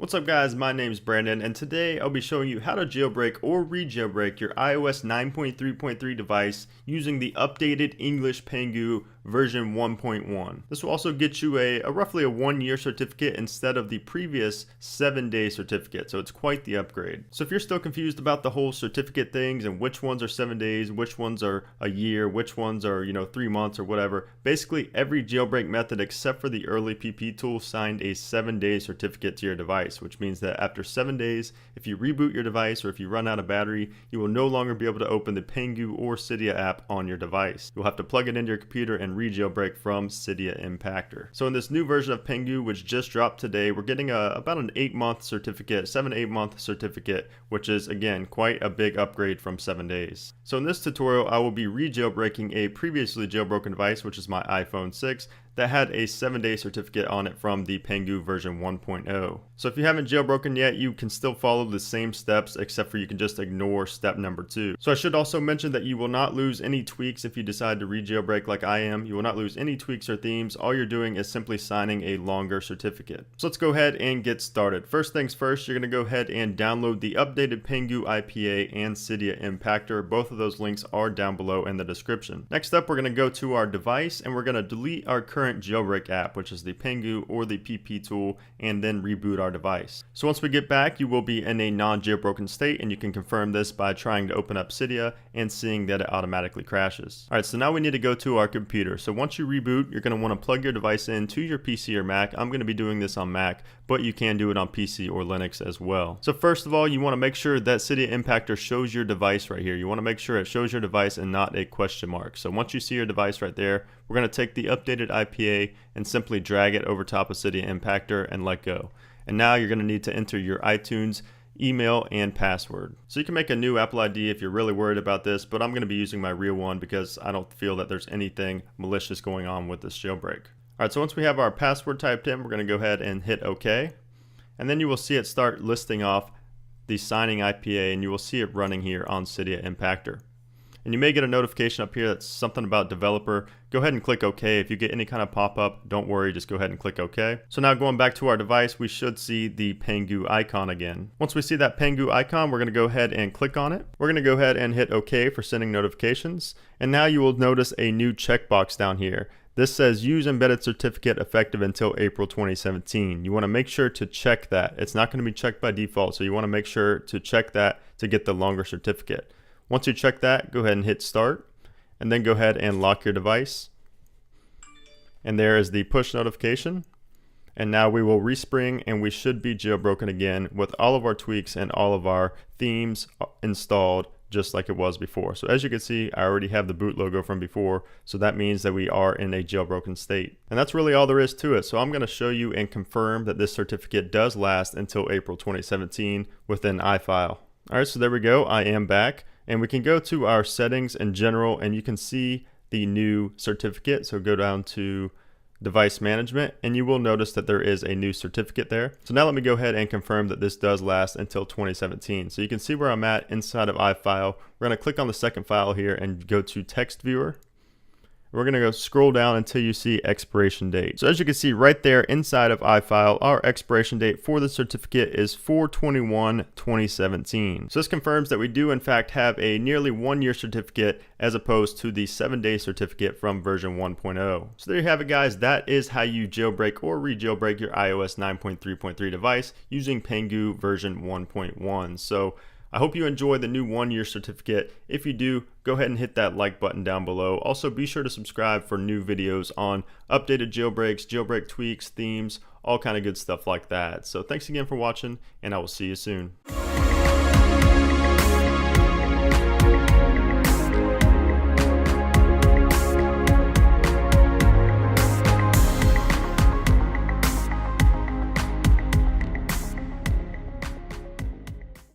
What's up guys, my name is Brandon and today I'll be showing you how to jailbreak or re-jailbreak your iOS 9.3.3 device using the updated English PANGU version 1.1. This will also get you a roughly a 1-year certificate instead of the previous 7-day certificate, so it's quite the upgrade. So if you're still confused about the whole certificate things and which ones are 7 days, which ones are a year, which ones are 3 months or whatever, basically every jailbreak method except for the early PP tool signed a 7-day certificate to your device, which means that after 7 days, if you reboot your device or if you run out of battery, you will no longer be able to open the PANGU or Cydia app on your device. You'll have to plug it into your computer and re-jailbreak from Cydia Impactor. So in this new version of PANGU, which just dropped today, we're getting about an 8-month certificate, 7 to 8 month certificate, which is again quite a big upgrade from 7 days. So in this tutorial, I will be re-jailbreaking a previously jailbroken device, which is my iPhone 6, that had a 7-day certificate on it from the PANGU version 1.0. So if you haven't jailbroken yet, you can still follow the same steps, except for you can just ignore step number 2. So I should also mention that you will not lose any tweaks if you decide to re-jailbreak like I am. You will not lose any tweaks or themes. All you're doing is simply signing a longer certificate. So let's go ahead and get started. First things first, you're going to go ahead and download the updated PANGU IPA and Cydia Impactor. Both of those links are down below in the description. Next up, we're going to go to our device and we're going to delete our current jailbreak app, which is the PANGU or the PP tool, and then reboot our device. So once we get back, you will be in a non-jailbroken state, and you can confirm this by trying to open up Cydia and seeing that it automatically crashes. Alright, so now we need to go to our computer. So once you reboot, you're going to want to plug your device into your PC or Mac. I'm going to be doing this on Mac, but you can do it on PC or Linux as well. So first of all, you want to make sure that Cydia Impactor shows your device right here. You want to make sure it shows your device and not a question mark. So once you see your device right there, we're going to take the updated IPA and simply drag it over top of Cydia Impactor and let go. And now you're going to need to enter your iTunes email and password. So you can make a new Apple ID if you're really worried about this, but I'm going to be using my real one because I don't feel that there's anything malicious going on with this jailbreak. Alright, so once we have our password typed in, we're going to go ahead and hit OK. And then you will see it start listing off the signing IPA, and you will see it running here on Cydia Impactor. And you may get a notification up here that's something about developer. Go ahead and click OK. If you get any kind of pop-up, don't worry, just go ahead and click OK. So now going back to our device, we should see the PANGU icon again. Once we see that PANGU icon, we're going to go ahead and click on it. We're going to go ahead and hit OK for sending notifications. And now you will notice a new checkbox down here. This says use embedded certificate effective until April 2017. You want to make sure to check that. It's not going to be checked by default, so you want to make sure to check that to get the longer certificate. Once you check that, go ahead and hit start, and then go ahead and lock your device. And there is the push notification. And now we will respring, and we should be jailbroken again with all of our tweaks and all of our themes installed just like it was before. So as you can see, I already have the boot logo from before, so that means that we are in a jailbroken state. And that's really all there is to it. So I'm going to show you and confirm that this certificate does last until April 2017 within iFile. Alright, so there we go. I am back. And we can go to our settings in general, and you can see the new certificate. So go down to device management, and you will notice that there is a new certificate there. So now let me go ahead and confirm that this does last until 2017. So you can see where I'm at inside of iFile. We're going to click on the second file here and go to text viewer. We're going to go scroll down until you see expiration date. So as you can see right there inside of iFile, our expiration date for the certificate is 4/21/2017. So this confirms that we do in fact have a nearly 1-year certificate as opposed to the 7-day certificate from version 1.0. So there you have it guys. That is how you jailbreak or re-jailbreak your iOS 9.3.3 device using PANGU version 1.1. So I hope you enjoy the new 1-year certificate. If you do, go ahead and hit that like button down below. Also, be sure to subscribe for new videos on updated jailbreaks, jailbreak tweaks, themes, all kind of good stuff like that. So thanks again for watching, and I will see you soon.